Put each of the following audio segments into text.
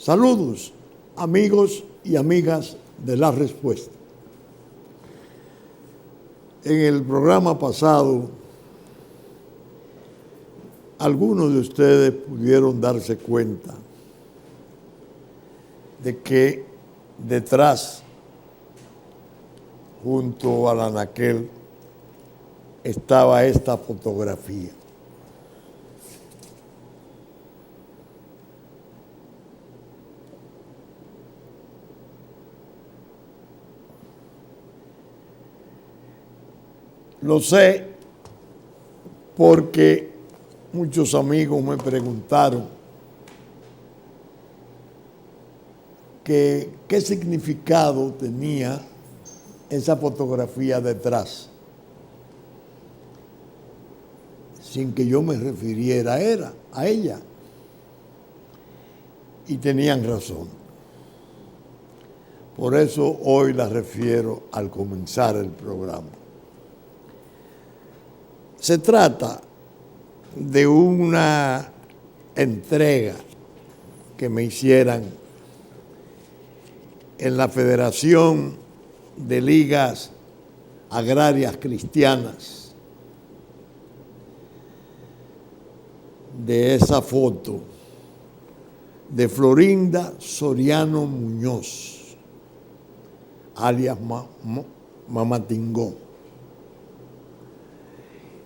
Saludos, amigos y amigas de La Respuesta. En el programa pasado, algunos de ustedes pudieron darse cuenta de que detrás, junto al anaquel, estaba esta fotografía. Lo sé porque muchos amigos me preguntaron qué significado tenía esa fotografía detrás, sin que yo me refiriera a ella. Y tenían razón. Por eso hoy la refiero al comenzar el programa. Se trata de una entrega que me hicieran en la Federación de Ligas Agrarias Cristianas, de esa foto de Florinda Soriano Muñoz, alias Mamá Tingó.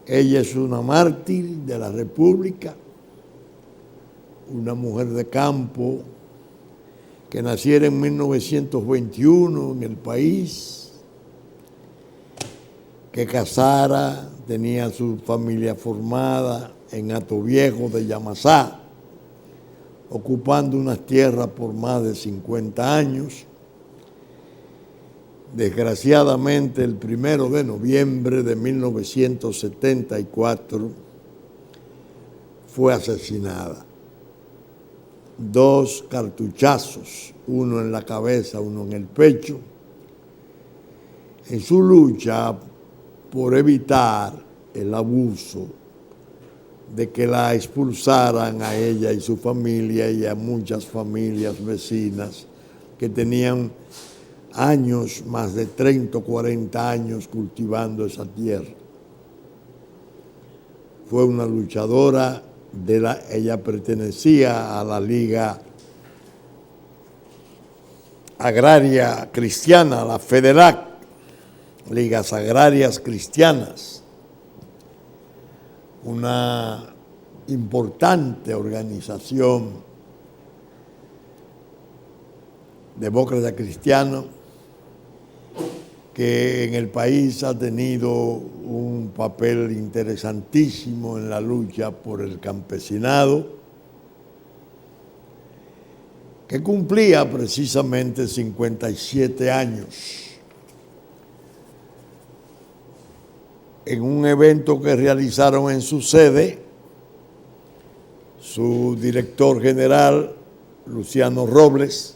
Ella es una mártir de la República, una mujer de campo que naciera en 1921 en el país, que casara, tenía su familia formada en Atoviejo de Yamasá, ocupando unas tierras por más de 50 años. Desgraciadamente, el 1 de noviembre de 1974 fue asesinada. 2 cartuchazos, uno en la cabeza, uno en el pecho, en su lucha por evitar el abuso de que la expulsaran a ella y su familia y a muchas familias vecinas que tenían años, más de 30 o 40 años cultivando esa tierra. Fue una luchadora, ella pertenecía a la Liga Agraria Cristiana, la FEDELAC, Ligas Agrarias Cristianas, una importante organización demócrata cristiano que en el país ha tenido un papel interesantísimo en la lucha por el campesinado, que cumplía precisamente 57 años. En un evento que realizaron en su sede, su director general, Luciano Robles,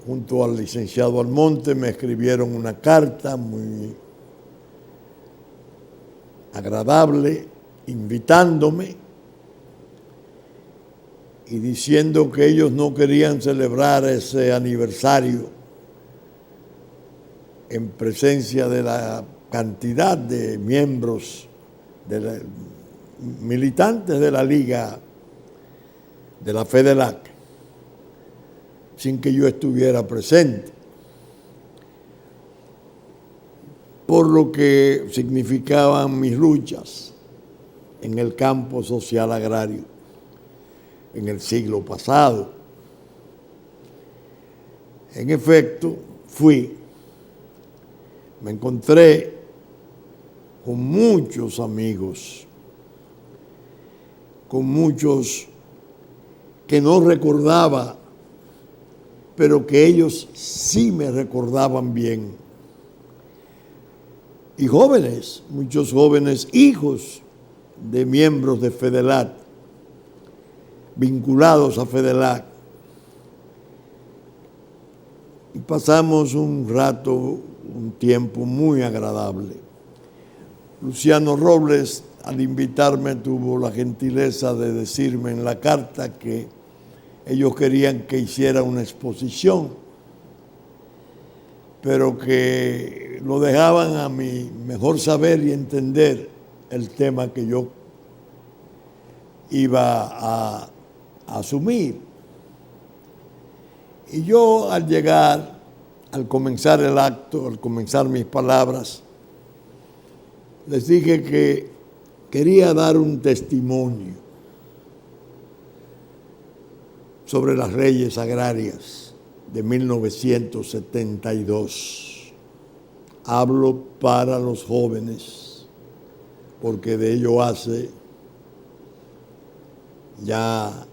junto al licenciado Almonte, me escribieron una carta muy agradable, invitándome y diciendo que ellos no querían celebrar ese aniversario en presencia de la cantidad de miembros, militantes de la Liga, de la FEDELAC, sin que yo estuviera presente, por lo que significaban mis luchas en el campo social agrario en el siglo pasado. En efecto, me encontré con muchos amigos, con muchos que no recordaba, pero que ellos sí me recordaban bien. Y jóvenes, muchos jóvenes, hijos de miembros de FEDELAC, vinculados a FEDELAC. Y pasamos un rato, un tiempo muy agradable. Luciano Robles, al invitarme, tuvo la gentileza de decirme en la carta que ellos querían que hiciera una exposición, pero que lo dejaban a mi mejor saber y entender el tema que yo iba a asumir. Y yo al llegar, al comenzar el acto, al comenzar mis palabras, les dije que quería dar un testimonio sobre las leyes agrarias de 1972. Hablo para los jóvenes, porque de ello hace ya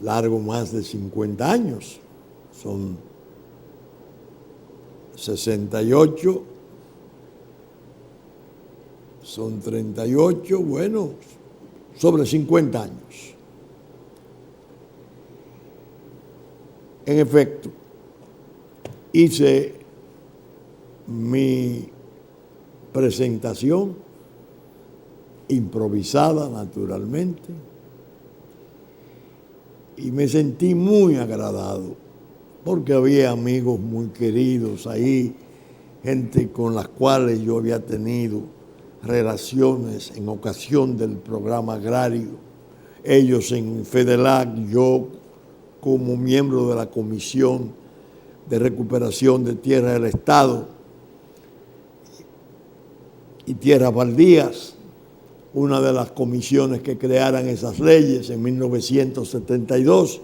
largo más de 50 años. Son 68, son 38, bueno, sobre 50 años. En efecto, hice mi presentación improvisada, naturalmente, y me sentí muy agradado porque había amigos muy queridos ahí, gente con las cuales yo había tenido relaciones en ocasión del programa agrario, ellos en FEDELAC, yo como miembro de la Comisión de Recuperación de Tierras del Estado y Tierras Baldías, una de las comisiones que crearan esas leyes en 1972,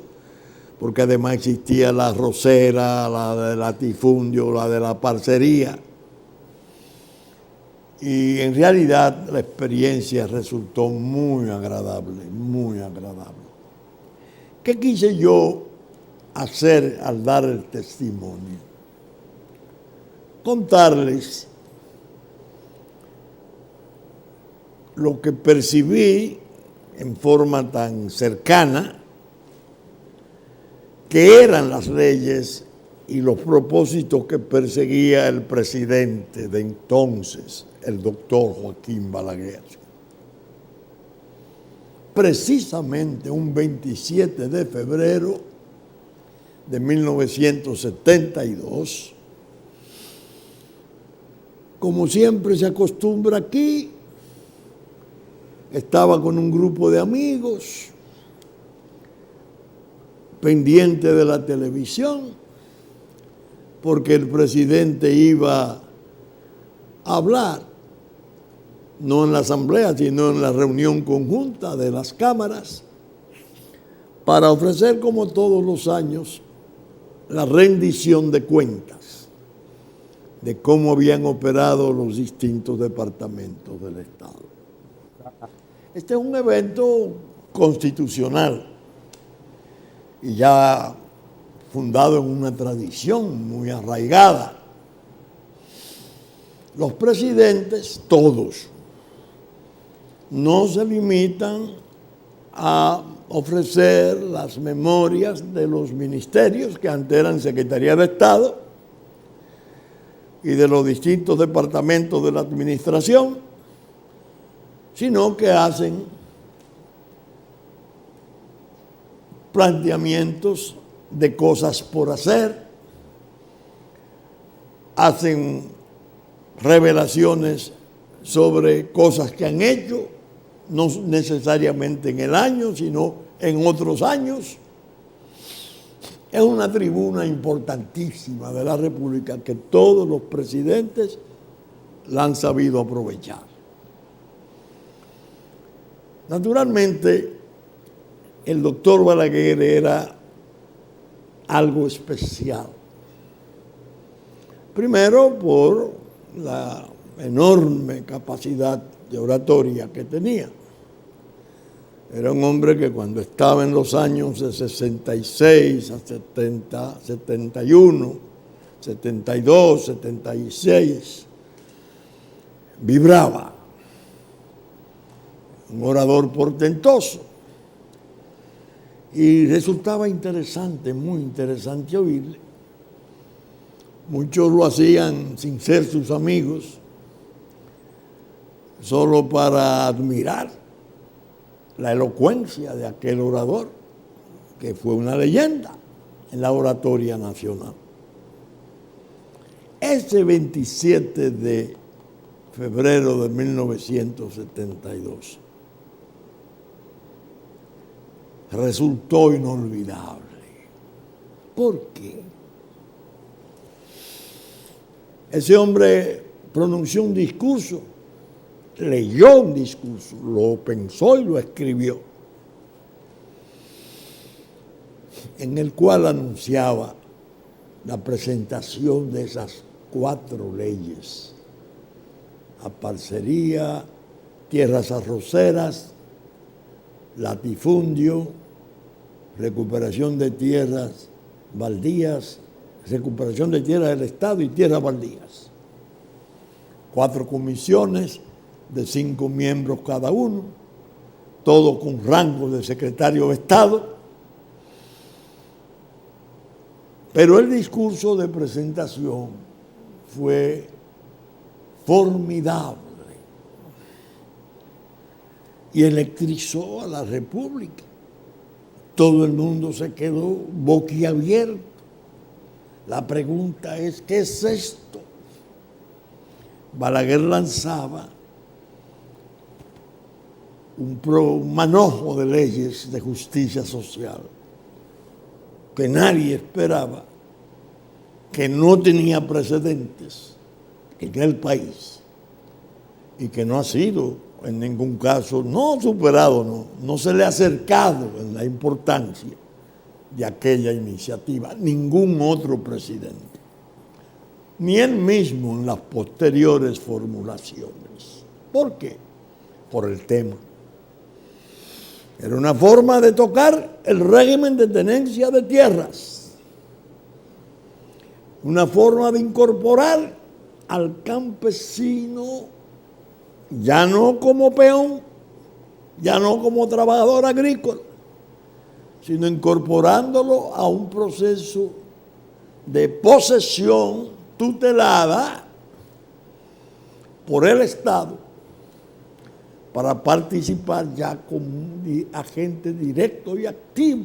porque además existía la rosera, la del latifundio, la de la parcería. Y en realidad la experiencia resultó muy agradable, muy agradable. ¿Qué quise yo hacer al dar el testimonio? Contarles lo que percibí en forma tan cercana, que eran las leyes y los propósitos que perseguía el presidente de entonces, el doctor Joaquín Balaguer. Precisamente un 27 de febrero de 1972, como siempre se acostumbra aquí, estaba con un grupo de amigos, pendiente de la televisión, porque el presidente iba a hablar, no en la asamblea, sino en la reunión conjunta de las cámaras, para ofrecer, como todos los años, la rendición de cuentas de cómo habían operado los distintos departamentos del Estado. Este es un evento constitucional y ya fundado en una tradición muy arraigada. Los presidentes, todos, no se limitan a ofrecer las memorias de los ministerios, que antes eran Secretaría de Estado, y de los distintos departamentos de la administración, sino que hacen planteamientos de cosas por hacer, hacen revelaciones sobre cosas que han hecho, no necesariamente en el año, sino en otros años. Es una tribuna importantísima de la República que todos los presidentes la han sabido aprovechar. Naturalmente, el doctor Balaguer era algo especial. Primero, por la enorme capacidad de oratoria que tenía. Era un hombre que cuando estaba en los años de 66 a 70, 71, 72, 76, vibraba. Un orador portentoso. Y resultaba interesante, muy interesante oírle. Muchos lo hacían sin ser sus amigos, solo para admirar la elocuencia de aquel orador, que fue una leyenda en la oratoria nacional. Ese 27 de febrero de 1972 resultó inolvidable. ¿Por qué? Ese hombre pronunció un discurso, leyó un discurso, lo pensó y lo escribió, en el cual anunciaba la presentación de esas 4 leyes: aparcería, tierras arroceras, latifundio, recuperación de tierras baldías, recuperación de tierras del Estado y tierras baldías. 4 comisiones de 5 miembros cada uno, todo con rango de secretario de Estado. Pero el discurso de presentación fue formidable y electrizó a la República. Todo el mundo se quedó boquiabierto. La pregunta es, ¿qué es esto? Balaguer lanzaba un manojo de leyes de justicia social que nadie esperaba, que no tenía precedentes en el país y que no ha sido en ningún caso, no superado, no se le ha acercado en la importancia de aquella iniciativa ningún otro presidente, ni él mismo en las posteriores formulaciones. ¿Por qué? Por el tema. Era una forma de tocar el régimen de tenencia de tierras, una forma de incorporar al campesino ya no como peón, ya no como trabajador agrícola, sino incorporándolo a un proceso de posesión tutelada por el Estado para participar ya como un agente directo y activo,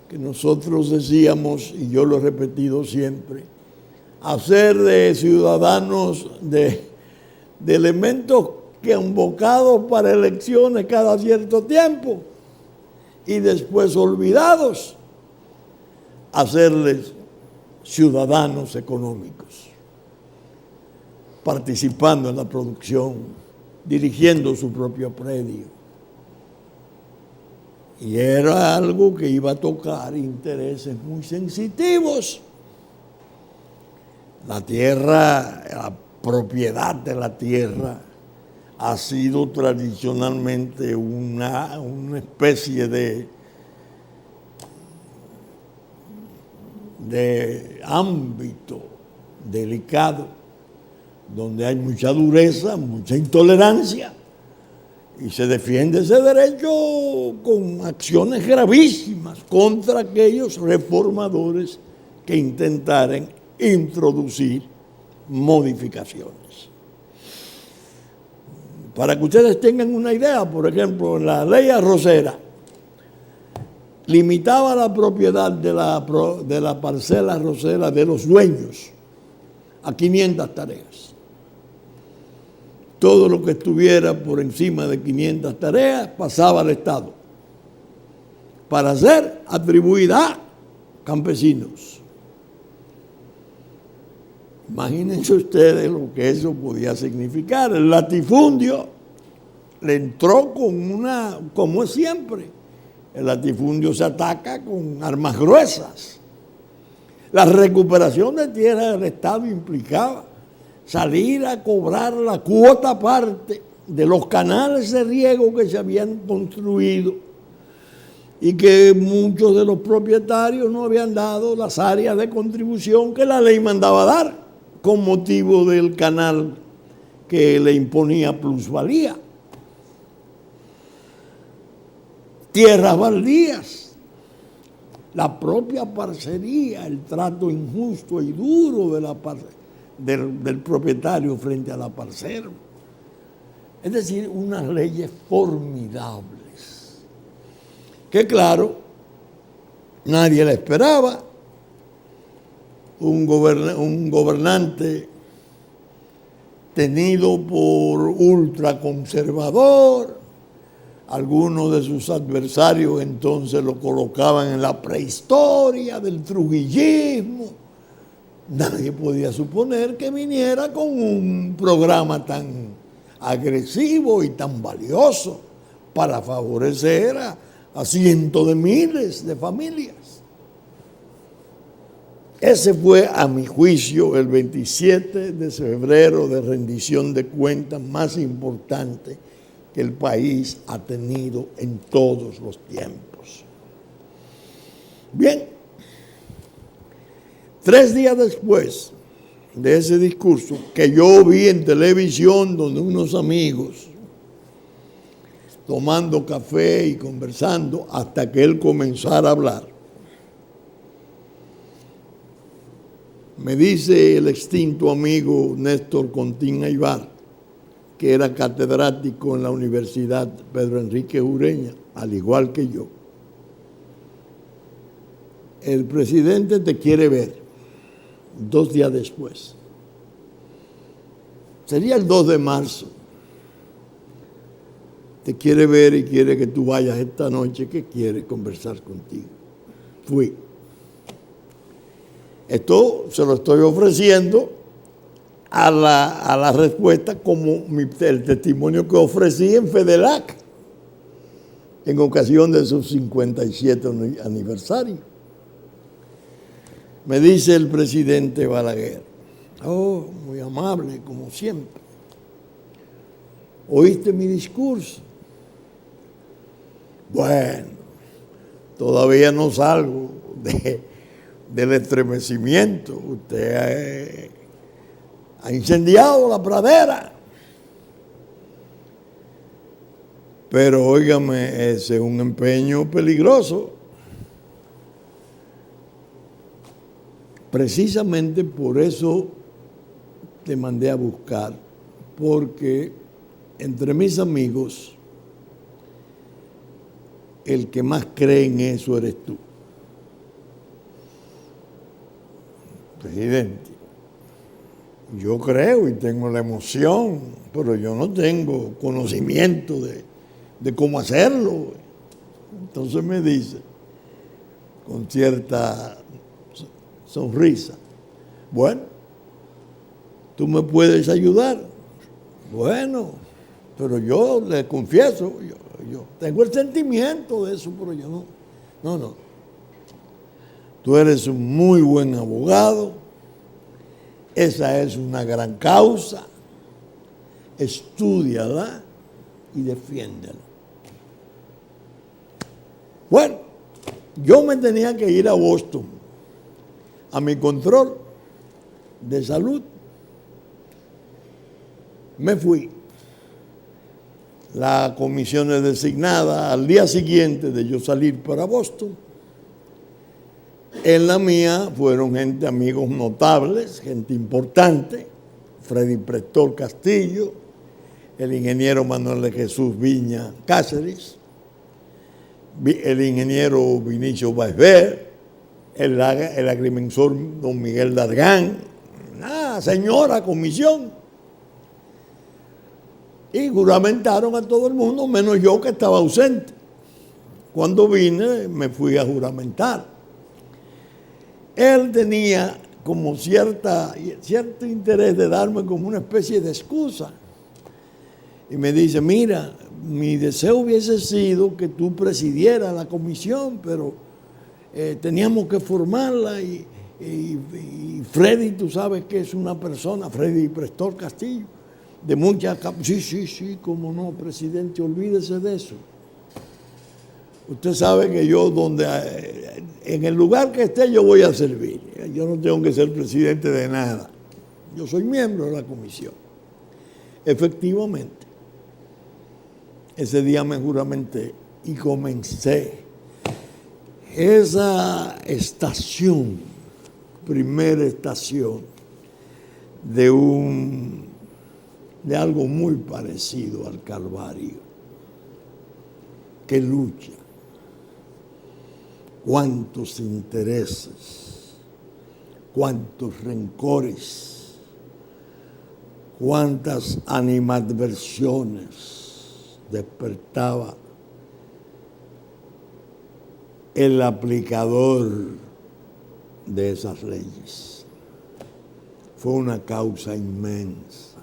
que nosotros decíamos, y yo lo he repetido siempre, hacer de ciudadanos de elementos convocados para elecciones cada cierto tiempo y después olvidados, hacerles ciudadanos económicos, participando en la producción, dirigiendo su propio predio. Y era algo que iba a tocar intereses muy sensitivos. La tierra, la propiedad de la tierra ha sido tradicionalmente una especie de ámbito delicado, donde hay mucha dureza, mucha intolerancia, y se defiende ese derecho con acciones gravísimas contra aquellos reformadores que intentaren introducir modificaciones. Para que ustedes tengan una idea, por ejemplo, la ley arrocera limitaba la propiedad de la parcela arrocera de los dueños a 500 tareas. Todo lo que estuviera por encima de 500 tareas pasaba al Estado para ser atribuida a campesinos. Imagínense ustedes lo que eso podía significar. El latifundio le entró como es siempre, el latifundio se ataca con armas gruesas. La recuperación de tierras del Estado implicaba salir a cobrar la cuota aparte de los canales de riego que se habían construido y que muchos de los propietarios no habían dado las áreas de contribución que la ley mandaba dar con motivo del canal que le imponía plusvalía. Tierras baldías, la propia parcería, el trato injusto y duro de del propietario frente a la parcela. Es decir, unas leyes formidables que, claro, Nadie la esperaba. Un gobernante tenido por ultraconservador. Algunos de sus adversarios entonces lo colocaban en la prehistoria del trujillismo. Nadie podía suponer que viniera con un programa tan agresivo y tan valioso para favorecer a cientos de miles de familias. Ese fue, a mi juicio, el 27 de febrero de rendición de cuentas más importante que el país ha tenido en todos los tiempos. Bien, 3 días después de ese discurso, que yo vi en televisión donde unos amigos tomando café y conversando hasta que él comenzara a hablar, me dice el extinto amigo Néstor Contín Aybar, que era catedrático en la Universidad Pedro Enrique Ureña, al igual que yo: el presidente te quiere ver 2 días después. Sería el 2 de marzo. Te quiere ver y quiere que tú vayas esta noche, que quiere conversar contigo. Fui. Esto se lo estoy ofreciendo a la respuesta como el testimonio que ofrecí en FEDELAC en ocasión de su 57 aniversario. Me dice el presidente Balaguer: oh, muy amable, como siempre. ¿Oíste mi discurso? Bueno, todavía no salgo del estremecimiento. Usted ha incendiado la pradera. Pero óigame, ese es un empeño peligroso. Precisamente por eso te mandé a buscar, porque entre mis amigos el que más cree en eso eres tú. Presidente, yo creo y tengo la emoción, pero yo no tengo conocimiento de cómo hacerlo. Entonces me dice, con cierta sonrisa: bueno, tú me puedes ayudar. Bueno, pero yo le confieso, yo tengo el sentimiento de eso, pero yo no. Tú eres un muy buen abogado, esa es una gran causa, estúdiala y defiéndela. Bueno, yo me tenía que ir a Boston a mi control de salud. Me fui. La comisión es designada al día siguiente de yo salir para Boston. En la mía fueron gente, amigos notables, gente importante: Freddy Prestor Castillo, el ingeniero Manuel de Jesús Viña Cáceres, el ingeniero Vinicio Baisber, el agrimensor don Miguel Dargán, una señora comisión. Y juramentaron a todo el mundo, menos yo, que estaba ausente. Cuando vine, me fui a juramentar. Él tenía como cierto interés de darme como una especie de excusa. Y me dice: mira, mi deseo hubiese sido que tú presidieras la comisión, pero teníamos que formarla y Freddy, tú sabes que es una persona, Freddy Prestor Castillo, de muchas... Sí, cómo no, presidente, olvídese de eso. Usted sabe que yo, en el lugar que esté, yo voy a servir. Yo no tengo que ser presidente de nada. Yo soy miembro de la comisión. Efectivamente, ese día me juramenté y comencé esa estación, primera estación de algo muy parecido al Calvario, que lucha. cuántos intereses, cuántos rencores, cuántas animadversiones despertaba el aplicador de esas leyes. Fue una causa inmensa.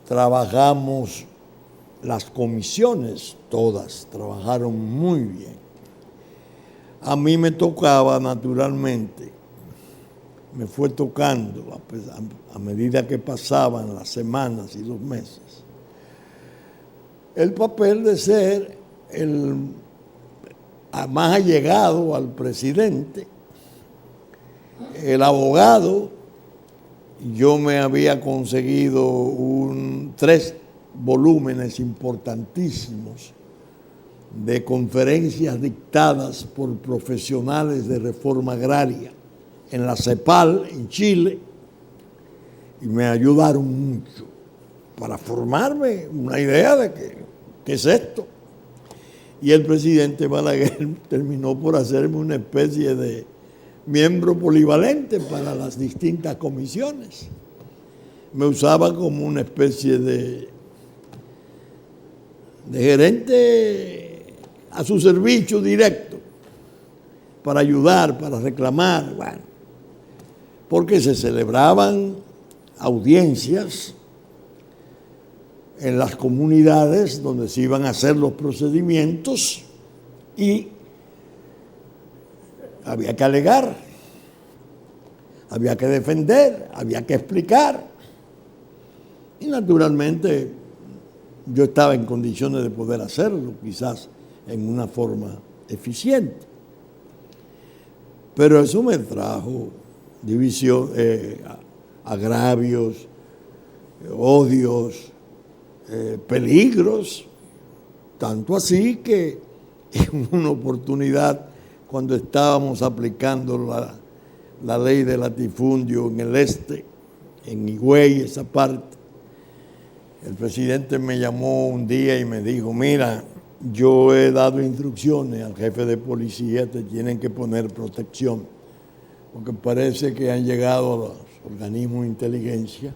Trabajamos, las comisiones todas trabajaron muy bien. A mí me tocaba, naturalmente, me fue tocando a medida que pasaban las semanas y los meses, el papel de ser el más allegado al presidente, el abogado. Yo me había conseguido 3 volúmenes importantísimos de conferencias dictadas por profesionales de reforma agraria en la CEPAL, en Chile, y me ayudaron mucho para formarme una idea de qué es esto. Y el presidente Balaguer terminó por hacerme una especie de miembro polivalente para las distintas comisiones. Me usaba como una especie de gerente a su servicio directo, para ayudar, para reclamar, bueno, porque se celebraban audiencias en las comunidades donde se iban a hacer los procedimientos y había que alegar, había que defender, había que explicar. Y naturalmente yo estaba en condiciones de poder hacerlo, quizás en una forma eficiente. Pero eso me trajo división, agravios, odios, peligros, tanto así que en una oportunidad, cuando estábamos aplicando la ley de latifundio en el este, en Higüey, esa parte, el presidente me llamó un día y me dijo: mira, yo he dado instrucciones al jefe de policía, te tienen que poner protección, porque parece que han llegado a los organismos de inteligencia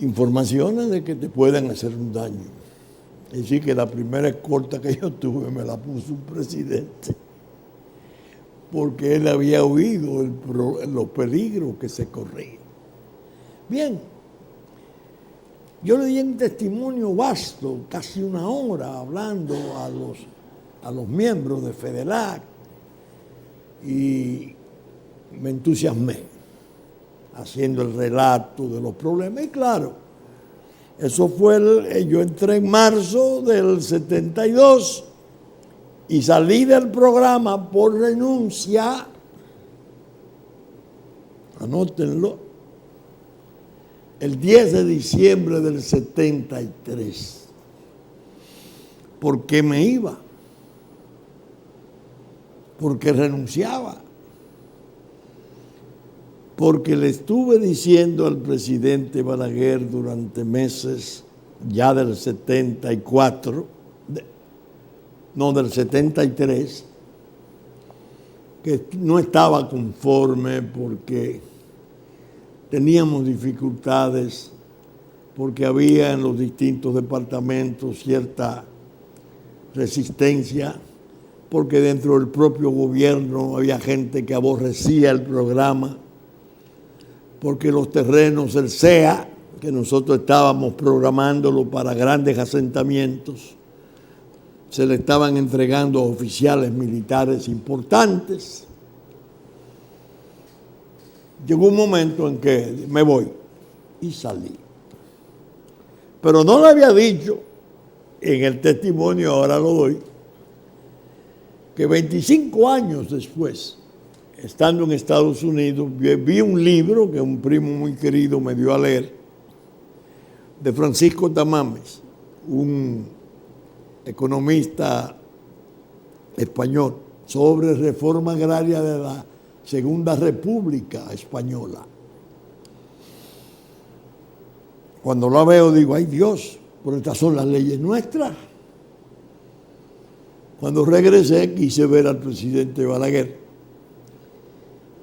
informaciones de que te pueden hacer un daño. Es decir, que la primera escolta que yo tuve me la puso un presidente, porque él había oído los peligros que se corrían. Bien, yo le di un testimonio vasto, casi una hora, hablando a los miembros de FEDELAC, y me entusiasmé, haciendo el relato de los problemas. Y claro, eso fue, yo entré en marzo del 72 y salí del programa por renuncia, anótenlo, el 10 de diciembre del 73. ¿Por qué me iba? Porque renunciaba. Porque le estuve diciendo al presidente Balaguer durante meses, ya del 74, del 73, que no estaba conforme porque teníamos dificultades, porque había en los distintos departamentos cierta resistencia, porque dentro del propio gobierno había gente que aborrecía el programa, porque los terrenos del CEA, que nosotros estábamos programándolo para grandes asentamientos, se le estaban entregando a oficiales militares importantes. Llegó un momento en que me voy y salí. Pero no le había dicho, en el testimonio ahora lo doy, que 25 años después, estando en Estados Unidos, vi un libro que un primo muy querido me dio a leer, de Francisco Tamames, un economista español, sobre reforma agraria de la Segunda República Española. Cuando lo veo digo: ay Dios, pero estas son las leyes nuestras. Cuando regresé quise ver al presidente Balaguer.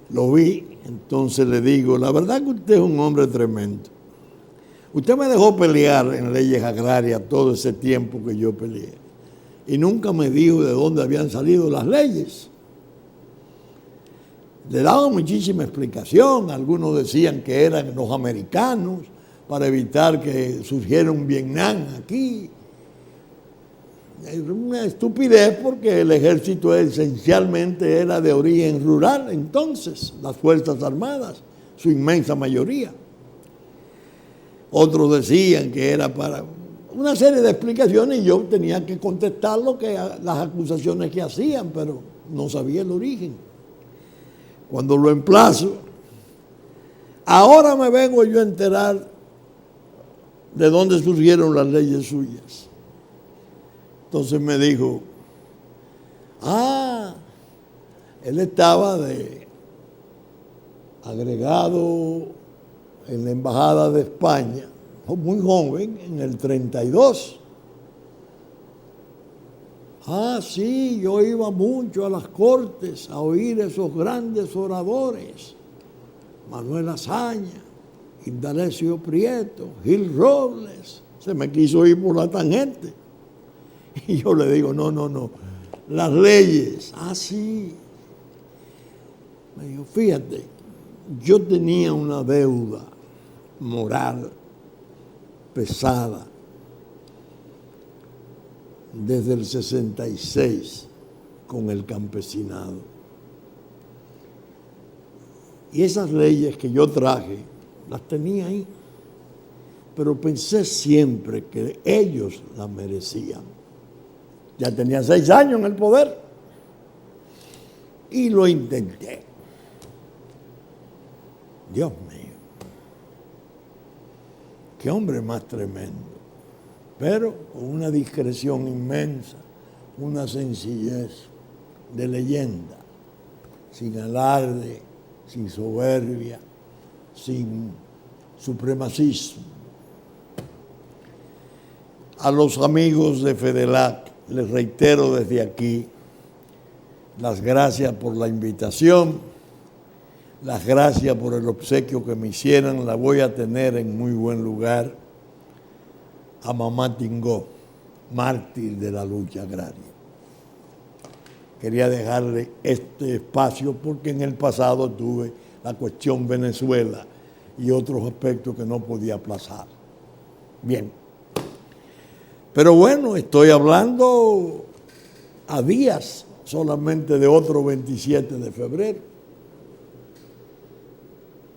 Lo vi, entonces le digo, la verdad que usted es un hombre tremendo. Usted me dejó pelear en leyes agrarias todo ese tiempo que yo peleé. Y nunca me dijo de dónde habían salido las leyes. Le daban muchísima explicación. Algunos decían que eran los americanos para evitar que surgiera un Vietnam aquí. Es una estupidez porque el ejército esencialmente era de origen rural entonces, las Fuerzas Armadas, su inmensa mayoría. Otros decían que era para una serie de explicaciones y yo tenía que contestar las acusaciones que hacían, pero no sabía el origen. Cuando lo emplazo, ahora me vengo yo a enterar de dónde surgieron las leyes suyas. Entonces me dijo, él estaba de agregado en la Embajada de España, muy joven, en el 32. Sí, yo iba mucho a las cortes a oír esos grandes oradores, Manuel Azaña, Indalecio Prieto, Gil Robles. Se me quiso ir por la tangente. Y yo le digo, no, las leyes, sí. Me dijo, fíjate, yo tenía una deuda moral pesada desde el 66 con el campesinado. Y esas leyes que yo traje, las tenía ahí, pero pensé siempre que ellos las merecían. Ya tenía 6 años en el poder y lo intenté. Dios mío, qué hombre más tremendo, pero con una discreción inmensa, una sencillez de leyenda, sin alarde, sin soberbia, sin supremacismo. A los amigos de FEDELAC les reitero desde aquí las gracias por la invitación, las gracias por el obsequio que me hicieron, la voy a tener en muy buen lugar, a Mamá Tingó, mártir de la lucha agraria. Quería dejarle este espacio porque en el pasado tuve la cuestión Venezuela y otros aspectos que no podía aplazar. Bien. Pero bueno, estoy hablando a días solamente de otro 27 de febrero.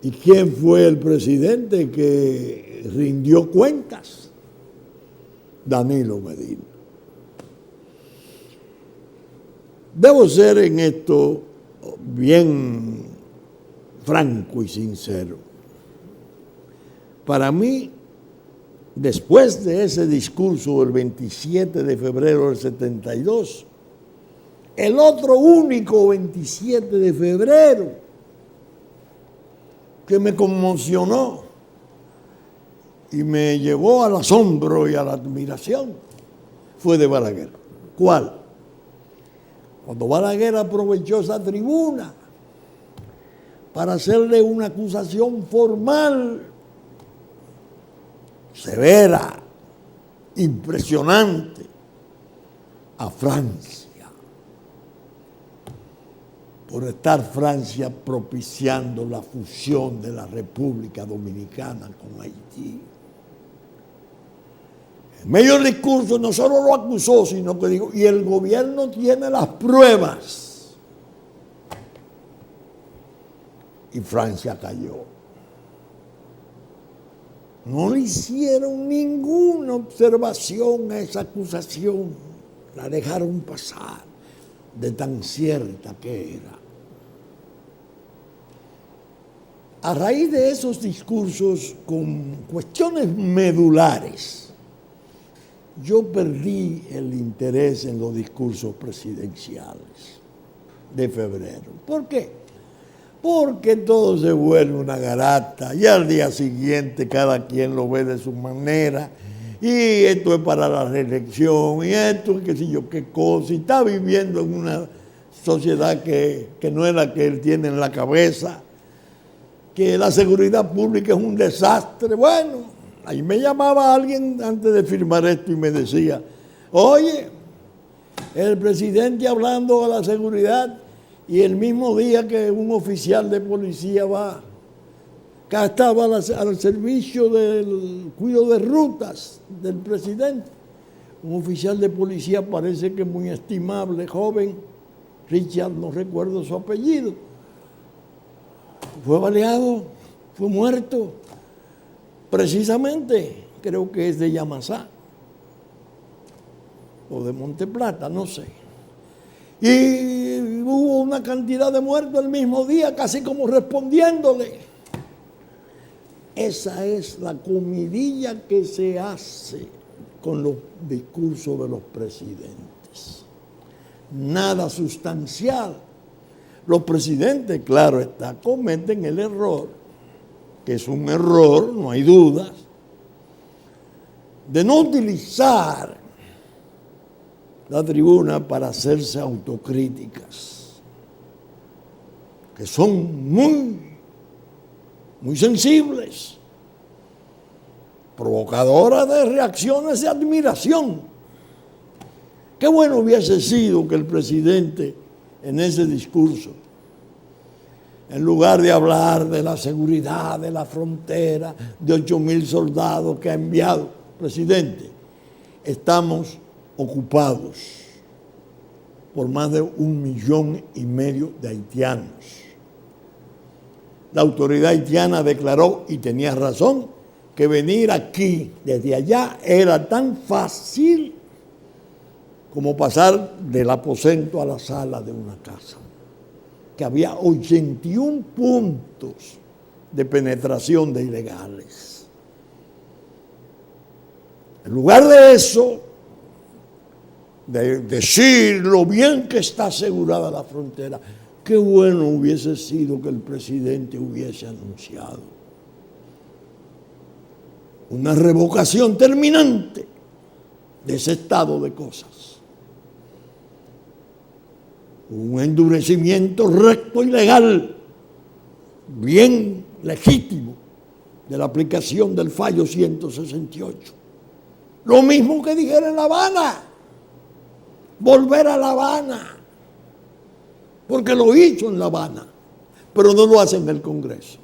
¿Y quién fue el presidente que rindió cuentas? Danilo Medina. Debo ser en esto bien franco y sincero. Para mí, después de ese discurso del 27 de febrero del 72, el otro único 27 de febrero que me conmocionó y me llevó al asombro y a la admiración fue de Balaguer. ¿Cuál? Cuando Balaguer aprovechó esa tribuna para hacerle una acusación formal, severa, impresionante, a Francia, por estar Francia propiciando la fusión de la República Dominicana con Haití. En medio del discurso no solo lo acusó, sino que dijo, y el gobierno tiene las pruebas. Y Francia cayó. No le hicieron ninguna observación a esa acusación. La dejaron pasar de tan cierta que era. A raíz de esos discursos con cuestiones medulares, yo perdí el interés en los discursos presidenciales de febrero. ¿Por qué? Porque todo se vuelve una garata y al día siguiente cada quien lo ve de su manera y esto es para la reelección, y esto, qué sé yo, qué cosa, y está viviendo en una sociedad que no es la que él tiene en la cabeza, que la seguridad pública es un desastre. Bueno, ahí me llamaba alguien antes de firmar esto y me decía, oye, el presidente hablando de la seguridad y el mismo día que un oficial de policía va, que estaba al servicio del cuidado de rutas del presidente, un oficial de policía parece que muy estimable, joven, Richard, no recuerdo su apellido, fue baleado, fue muerto, precisamente, creo que es de Yamasá, o de Monteplata, no sé. Y hubo una cantidad de muertos el mismo día, casi como respondiéndole. Esa es la comidilla que se hace con los discursos de los presidentes. Nada sustancial. Los presidentes, claro está, cometen el error, que es un error, no hay dudas, de no utilizar la tribuna para hacerse autocríticas, que son muy sensibles, provocadoras de reacciones de admiración. Qué bueno hubiese sido que el presidente en ese discurso, en lugar de hablar de la seguridad de la frontera, de 8,000 soldados que ha enviado, presidente, estamos ocupados por más de 1,5 millones de haitianos. La autoridad haitiana declaró, y tenía razón, que venir aquí desde allá era tan fácil como pasar del aposento a la sala de una casa, que había 81 puntos de penetración de ilegales. En lugar de eso, de decir lo bien que está asegurada la frontera, qué bueno hubiese sido que el presidente hubiese anunciado una revocación terminante de ese estado de cosas, un endurecimiento recto y legal, bien legítimo, de la aplicación del fallo 168. Lo mismo que dijera en La Habana, volver a La Habana, porque lo hizo en La Habana, pero no lo hace en el Congreso.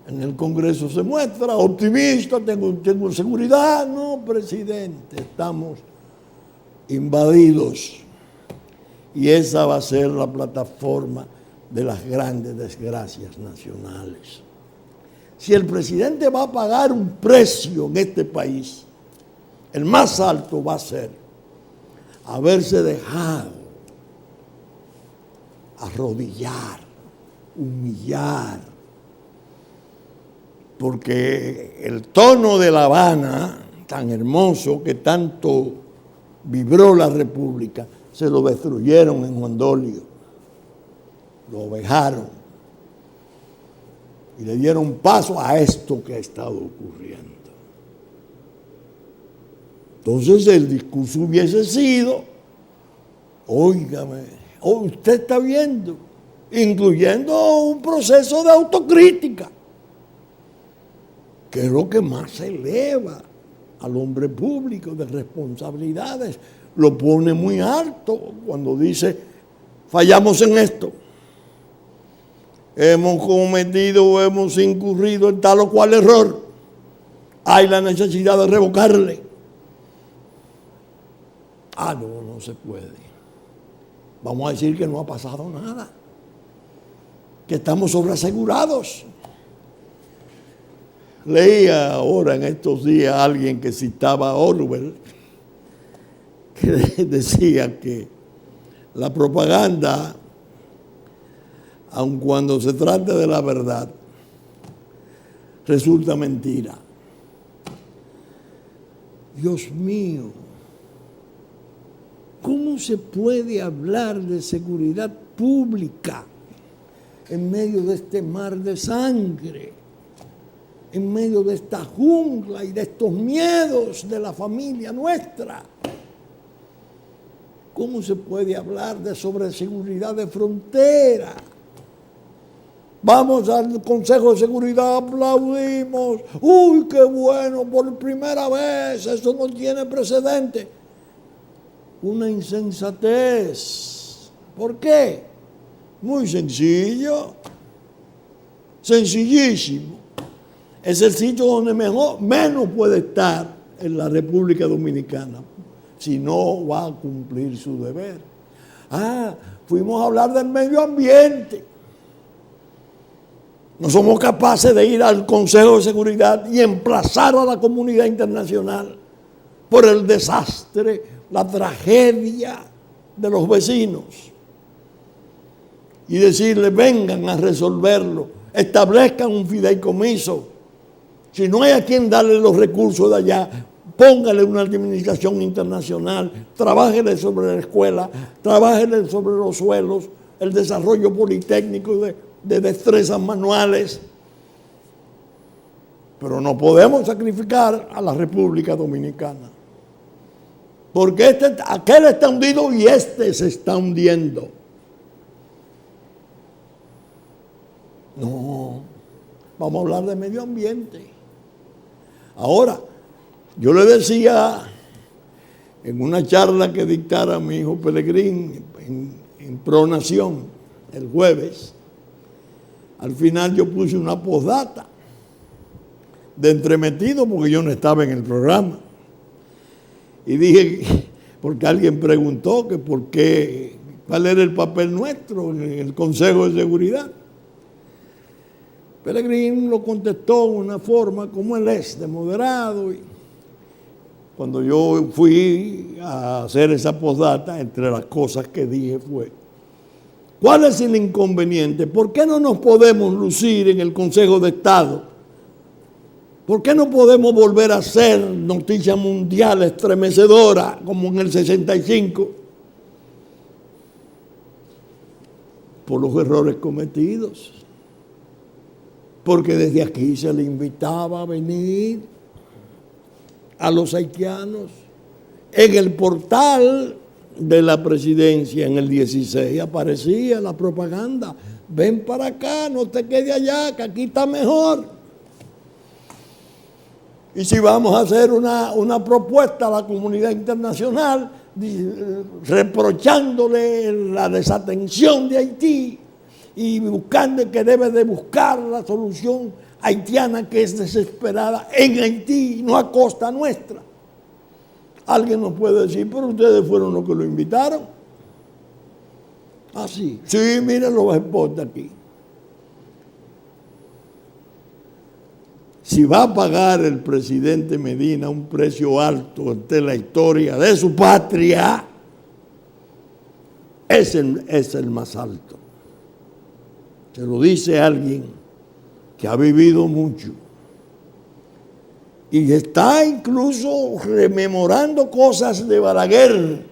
En el Congreso se muestra optimista, tengo seguridad. No, presidente, estamos invadidos. Y esa va a ser la plataforma de las grandes desgracias nacionales. Si el presidente va a pagar un precio en este país, el más alto va a ser haberse dejado arrodillar, humillar, porque el tono de La Habana, tan hermoso que tanto vibró la República, se lo destruyeron en Juan Dolio, lo vejaron y le dieron paso a esto que ha estado ocurriendo. Entonces el discurso hubiese sido, óigame, usted está viendo, incluyendo un proceso de autocrítica, que es lo que más eleva al hombre público de responsabilidades, lo pone muy alto cuando dice, fallamos en esto, hemos cometido o hemos incurrido en tal o cual error, hay la necesidad de revocarle. No se puede. Vamos a decir que no ha pasado nada, que estamos sobreasegurados. Leía ahora en estos días a alguien que citaba a Orwell, que decía que la propaganda, aun cuando se trate de la verdad, resulta mentira. Dios mío, ¿cómo se puede hablar de seguridad pública en medio de este mar de sangre? en medio de esta jungla y de estos miedos de la familia nuestra. ¿Cómo se puede hablar de sobreseguridad de frontera? Vamos al Consejo de Seguridad, aplaudimos. ¡Uy, qué bueno! Por primera vez, eso no tiene precedente. Una insensatez. ¿Por qué? Muy sencillo. Sencillísimo. Es el sitio donde menos puede estar en la República Dominicana, si no va a cumplir su deber. Fuimos a hablar del medio ambiente. No somos capaces de ir al Consejo de Seguridad y emplazar a la comunidad internacional por el desastre, la tragedia de los vecinos y decirles: vengan a resolverlo, establezcan un fideicomiso. Si no hay a quien darle los recursos de allá, póngale una administración internacional, trabájele sobre la escuela, trabájele sobre los suelos, el desarrollo politécnico de destrezas manuales. Pero no podemos sacrificar a la República Dominicana, porque aquel está hundido y este se está hundiendo. No, vamos a hablar de medio ambiente. Ahora, yo le decía en una charla que dictara mi hijo Pelegrín en Pro Nación el jueves, al final yo puse una postdata de entremetido porque yo no estaba en el programa. Y dije, porque alguien preguntó que por qué, cuál era el papel nuestro en el Consejo de Seguridad. Pelegrín lo contestó de una forma como él es, de moderado. Y cuando yo fui a hacer esa postdata, entre las cosas que dije fue: ¿cuál es el inconveniente? ¿Por qué no nos podemos lucir en el Consejo de Estado? ¿Por qué no podemos volver a hacer noticia mundial estremecedora como en el 65? Por los errores cometidos. Porque desde aquí se le invitaba a venir a los haitianos. En el portal de la presidencia en el 16 aparecía la propaganda: ven para acá, no te quedes allá, que aquí está mejor. Y si vamos a hacer una propuesta a la comunidad internacional reprochándole la desatención de Haití y buscando que debe de buscar la solución haitiana, que es desesperada en Haití, no a costa nuestra. Alguien nos puede decir: pero ustedes fueron los que lo invitaron. Sí, miren los spots aquí. Si va a pagar el presidente Medina un precio alto ante la historia de su patria, es el más alto. Se lo dice alguien que ha vivido mucho y está incluso rememorando cosas de Balaguer,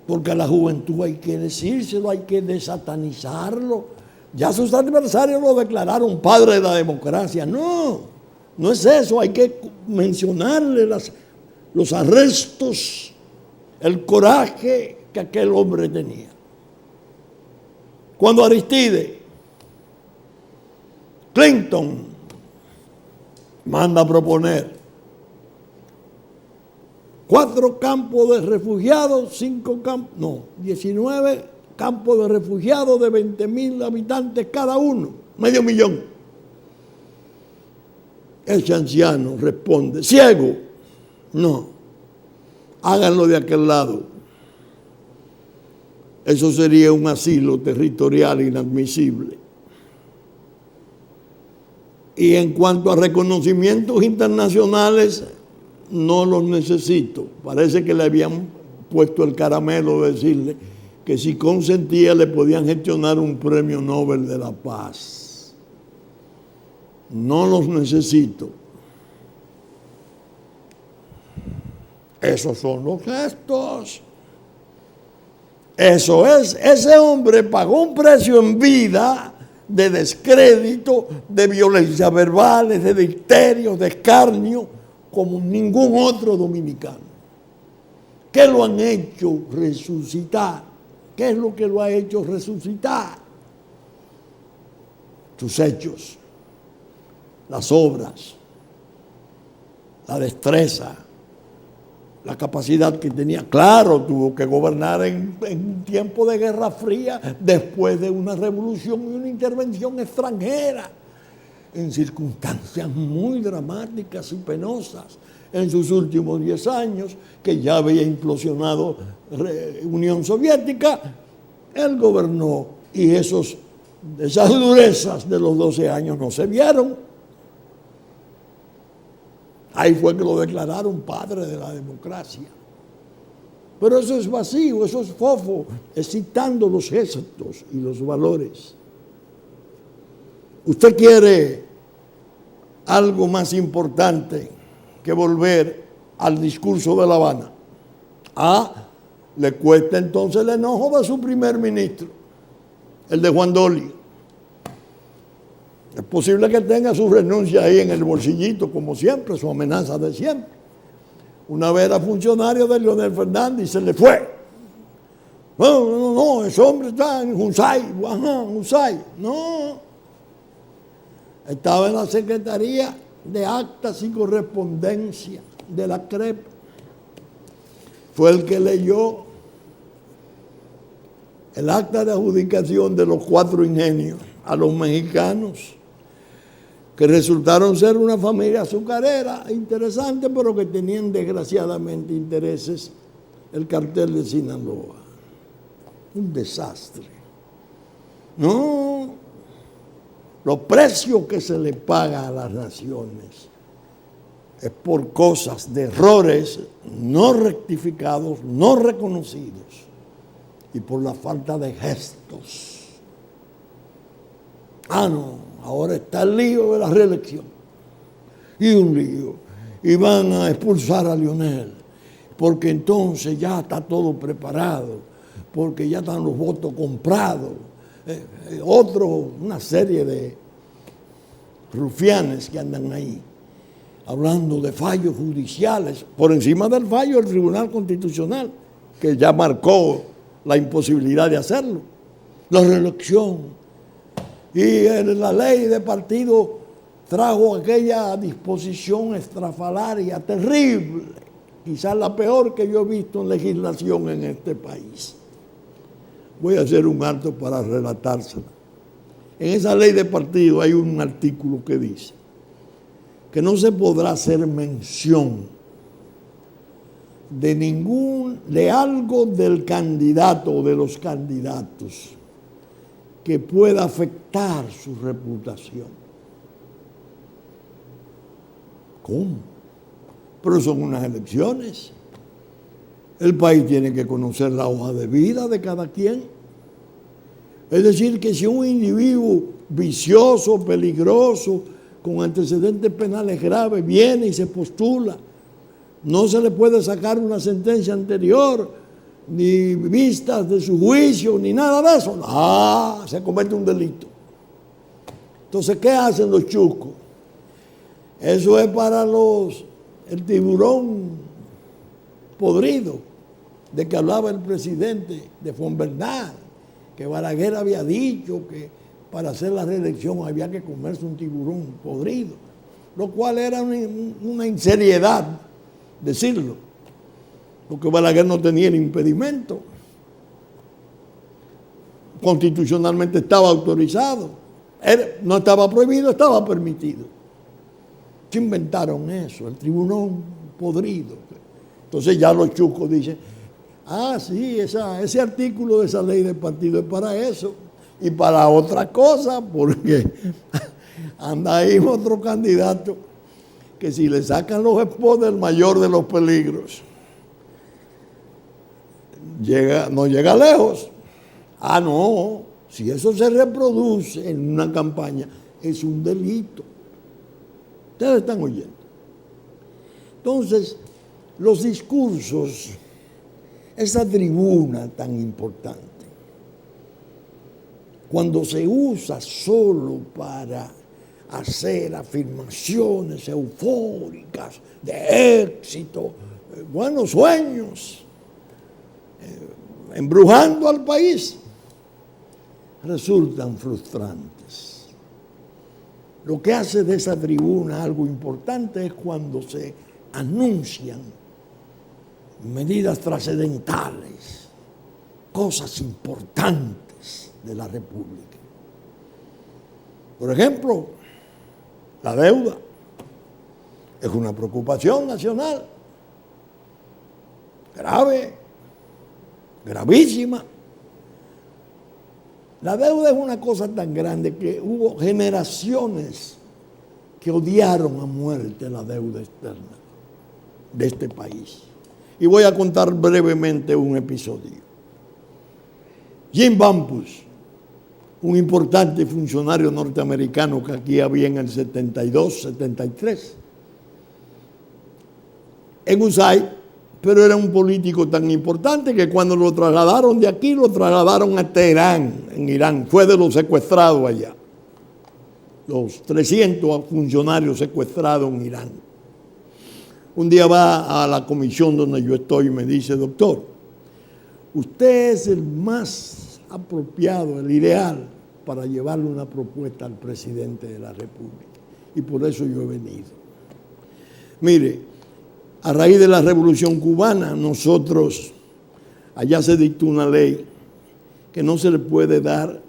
porque a la juventud hay que decírselo, hay que desatanizarlo. Ya sus adversarios lo declararon padre de la democracia. No es eso. Hay que mencionarle los arrestos, el coraje que aquel hombre tenía. Cuando Aristide Clinton manda a proponer 4 campos de refugiados, 19 campos de refugiados de 20,000 habitantes cada uno, medio millón. Ese anciano responde: ciego, no, háganlo de aquel lado. Eso sería un asilo territorial inadmisible. Y en cuanto a reconocimientos internacionales, no los necesito. Parece que le habían puesto el caramelo de decirle que si consentía le podían gestionar un premio Nobel de la Paz. No los necesito. Esos son los gestos. Eso es, ese hombre pagó un precio en vida de descrédito, de violencia verbales, de dicterios, de escarnio, como ningún otro dominicano. ¿Qué lo han hecho resucitar? ¿Qué es lo que lo ha hecho resucitar? Sus hechos, las obras, la destreza, la capacidad que tenía. Claro, tuvo que gobernar en tiempo de Guerra Fría, después de una revolución y una intervención extranjera, en circunstancias muy dramáticas y penosas. En sus últimos 10 años, que ya había implosionado Unión Soviética, él gobernó y esas durezas de los 12 años no se vieron. Ahí fue que lo declararon padre de la democracia. Pero eso es vacío, eso es fofo, excitando los gestos y los valores. Usted quiere algo más importante que volver al discurso de La Habana. Le cuesta entonces el enojo de su primer ministro, el de Juan Dolio. Es posible que tenga su renuncia ahí en el bolsillito, como siempre, su amenaza de siempre. Una vez era funcionario de Leonel Fernández y se le fue. No, ese hombre está en Jusay. No. Estaba en la Secretaría de Actas y Correspondencia de la CREP. Fue el que leyó el acta de adjudicación de los 4 ingenios a los mexicanos, que resultaron ser una familia azucarera interesante, pero que tenían desgraciadamente intereses el cartel de Sinaloa. Un desastre. No, los precios que se le paga a las naciones es por cosas de errores no rectificados, no reconocidos, y por la falta de gestos. Ahora está el lío de la reelección. Y un lío. Y van a expulsar a Leonel, porque entonces ya está todo preparado, porque ya están los votos comprados. Una serie de rufianes que andan ahí, hablando de fallos judiciales, por encima del fallo del Tribunal Constitucional, que ya marcó la imposibilidad de hacerlo. La reelección. Y la ley de partido trajo aquella disposición estrafalaria terrible, quizás la peor que yo he visto en legislación en este país. Voy a hacer un alto para relatársela. En esa ley de partido hay un artículo que dice que no se podrá hacer mención de algo del candidato o de los candidatos que pueda afectar su reputación. ¿Cómo? Pero son unas elecciones. El país tiene que conocer la hoja de vida de cada quien. Es decir, que si un individuo vicioso, peligroso, con antecedentes penales graves, viene y se postula, no se le puede sacar una sentencia anterior, ni vistas de su juicio, ni nada de eso. Se comete un delito. Entonces, ¿qué hacen los chucos? Eso es para el tiburón podrido de que hablaba el presidente de Fonbernal, que Balaguer había dicho que para hacer la reelección había que comerse un tiburón podrido, lo cual era una inseriedad decirlo, porque Balaguer no tenía el impedimento. Constitucionalmente estaba autorizado. No estaba prohibido, estaba permitido. Se inventaron eso, el tribunal podrido. Entonces ya los chucos dicen, sí, ese artículo de esa ley de partido es para eso y para otra cosa, porque anda ahí otro candidato que si le sacan los spots del mayor de los peligros, no llega lejos. No, si eso se reproduce en una campaña, es un delito. Ustedes están oyendo. Entonces, los discursos, esa tribuna tan importante, cuando se usa solo para hacer afirmaciones eufóricas de éxito, buenos sueños, embrujando al país, resultan frustrantes. Lo que hace de esa tribuna algo importante es cuando se anuncian medidas trascendentales, cosas importantes de la República. Por ejemplo, la deuda es una preocupación nacional, grave, gravísima. La deuda es una cosa tan grande que hubo generaciones que odiaron a muerte la deuda externa de este país. Y voy a contar brevemente un episodio. Jim Bumpus, un importante funcionario norteamericano que aquí había en el 72, 73, en USAID, pero era un político tan importante que cuando lo trasladaron de aquí, lo trasladaron a Teherán, en Irán. Fue de los secuestrados allá. Los 300 funcionarios secuestrados en Irán. Un día va a la comisión donde yo estoy y me dice: doctor, usted es el más apropiado, el ideal para llevarle una propuesta al presidente de la República. Y por eso yo he venido. Mire, a raíz de la Revolución Cubana, nosotros, allá se dictó una ley que no se le puede dar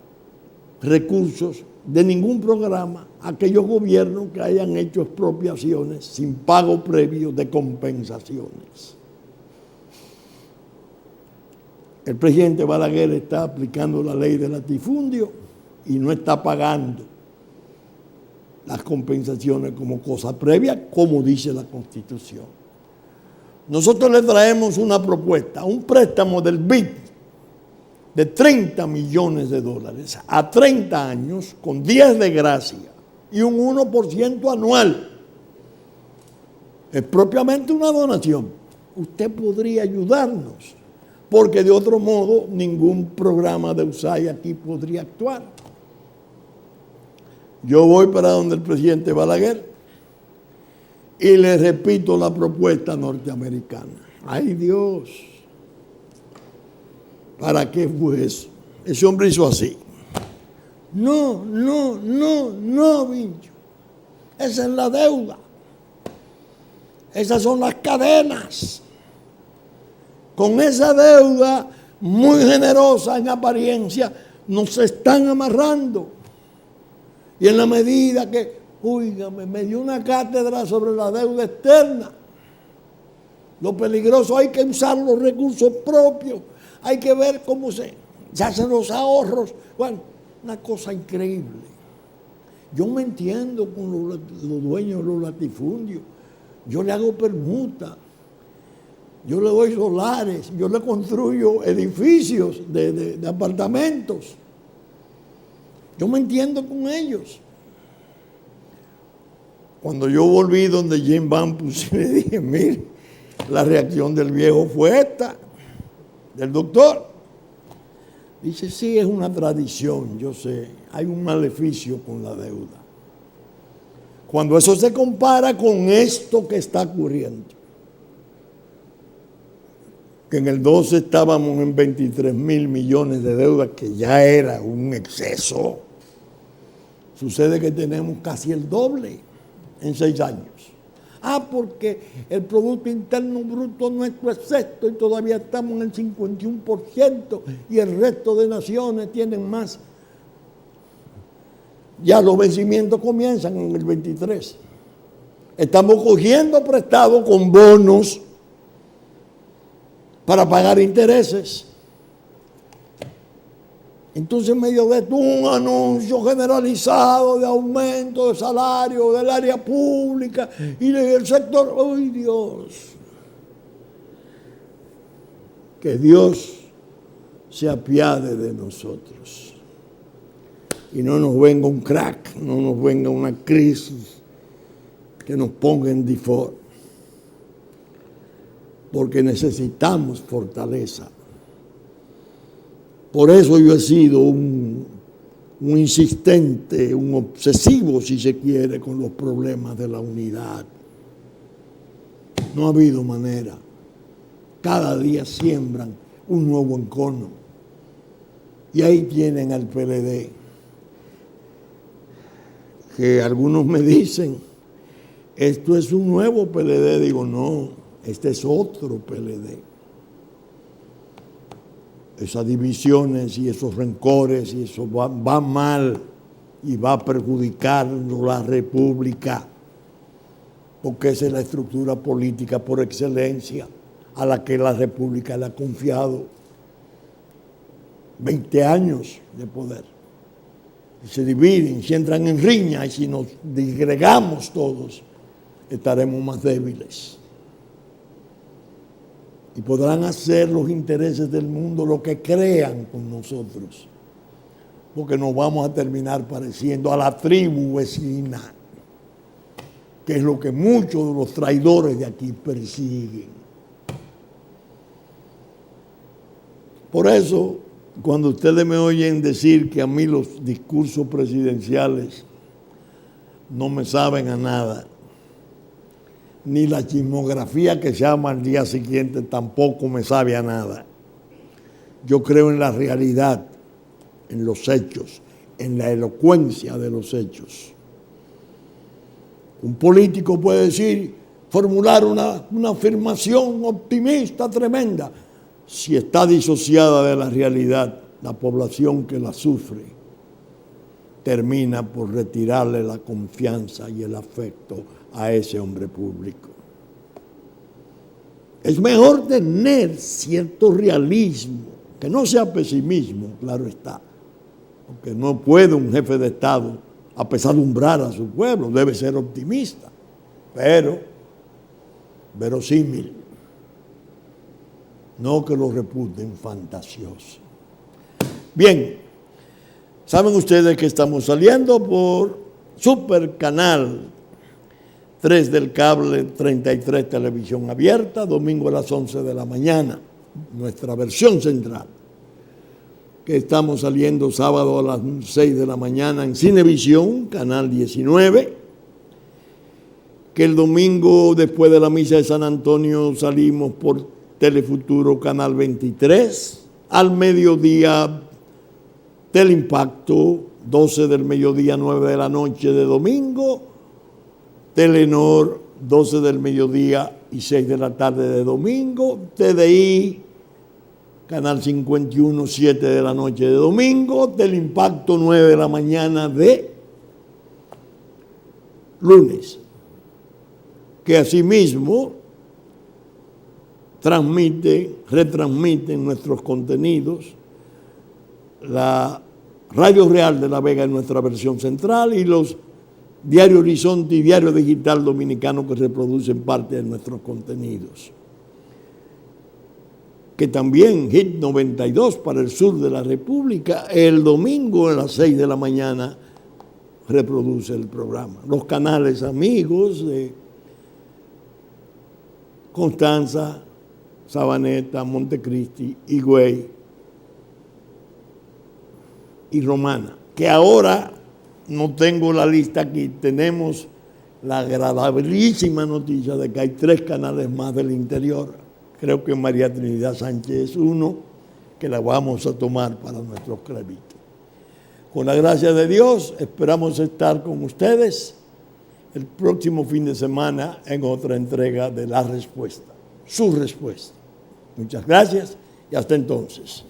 recursos de ningún programa a aquellos gobiernos que hayan hecho expropiaciones sin pago previo de compensaciones. El presidente Balaguer está aplicando la ley del latifundio y no está pagando las compensaciones como cosa previa, como dice la Constitución. Nosotros le traemos una propuesta, un préstamo del BID de 30 millones de dólares a 30 años con 10 de gracia y un 1% anual. Es propiamente una donación. Usted podría ayudarnos, porque de otro modo ningún programa de USAID aquí podría actuar. Yo voy para donde el presidente Balaguer y le repito la propuesta norteamericana. ¡Ay, Dios! ¿Para qué fue eso? Ese hombre hizo así. No, Vincho. Esa es la deuda. Esas son las cadenas. Con esa deuda muy generosa en apariencia nos están amarrando. Y en la medida que, óigame, me dio una cátedra sobre la deuda externa. Lo peligroso, hay que usar los recursos propios. Hay que ver cómo se hacen los ahorros. Bueno, una cosa increíble. Yo me entiendo con los dueños de los latifundios. Yo le hago permuta. Yo le doy solares. Yo le construyo edificios de apartamentos. Yo me entiendo con ellos. Cuando yo volví donde Jim Bumpus, le dije: mire, la reacción del viejo fue esta. Del doctor. Dice: sí, es una tradición, yo sé, hay un maleficio con la deuda. Cuando eso se compara con esto que está ocurriendo, que en el 12 estábamos en 23 mil millones de deuda, que ya era un exceso, sucede que tenemos casi el doble en 6 años. Porque el Producto Interno Bruto nuestro es sexto y todavía estamos en el 51% y el resto de naciones tienen más. Ya los vencimientos comienzan en el 23. Estamos cogiendo prestado con bonos para pagar intereses. Entonces, en medio de esto, un anuncio generalizado de aumento de salario del área pública y del sector. ¡Ay, Dios! Que Dios se apiade de nosotros y no nos venga un crack, no nos venga una crisis que nos ponga en default, porque necesitamos fortaleza. Por eso yo he sido un un insistente, un obsesivo, si se quiere, con los problemas de la unidad. No ha habido manera. Cada día siembran un nuevo encono. Y ahí tienen al PLD, que algunos me dicen, esto es un nuevo PLD. Digo, no, este es otro PLD. Esas divisiones y esos rencores y eso va mal y va a perjudicar la República, porque esa es la estructura política por excelencia a la que la República le ha confiado 20 años de poder. Y se dividen, si entran en riña, y si nos disgregamos todos, estaremos más débiles. Y podrán hacer los intereses del mundo lo que crean con nosotros, porque nos vamos a terminar pareciendo a la tribu vecina, que es lo que muchos de los traidores de aquí persiguen. Por eso, cuando ustedes me oyen decir que a mí los discursos presidenciales no me saben a nada, ni la chismografía que se llama al día siguiente tampoco me sabe a nada. Yo creo en la realidad, en los hechos, en la elocuencia de los hechos. Un político puede decir, formular una afirmación optimista tremenda. Si está disociada de la realidad, la población que la sufre termina por retirarle la confianza y el afecto a ese hombre público. Es mejor tener cierto realismo, que no sea pesimismo, claro está, porque no puede un jefe de Estado apesadumbrar a su pueblo, debe ser optimista, pero verosímil, no que lo reputen fantasioso. Bien, saben ustedes que estamos saliendo por Super Canal 3 del cable, 33 televisión abierta, domingo a las 11 de la mañana, nuestra versión central. Que estamos saliendo sábado a las 6 de la mañana en Cinevisión, canal 19. Que el domingo, después de la misa de San Antonio, salimos por Telefuturo, canal 23. Al mediodía, Teleimpacto, 12 del mediodía, 9 de la noche de domingo. Telenor, 12 del mediodía y 6 de la tarde de domingo. TDI, canal 51, 7 de la noche de domingo. Teleimpacto, 9 de la mañana de lunes. Que asimismo retransmiten nuestros contenidos. La Radio Real de La Vega es nuestra versión central y los Diario Horizonte y Diario Digital Dominicano que reproducen parte de nuestros contenidos. Que también Hit 92 para el sur de la República, el domingo a las 6 de la mañana reproduce el programa. Los canales amigos de Constanza, Sabaneta, Montecristi, Higüey y Romana, que ahora no tengo la lista aquí, tenemos la agradabilísima noticia de que hay 3 canales más del interior. Creo que María Trinidad Sánchez es uno, que la vamos a tomar para nuestros créditos. Con la gracia de Dios, esperamos estar con ustedes el próximo fin de semana en otra entrega de La Respuesta, su respuesta. Muchas gracias y hasta entonces.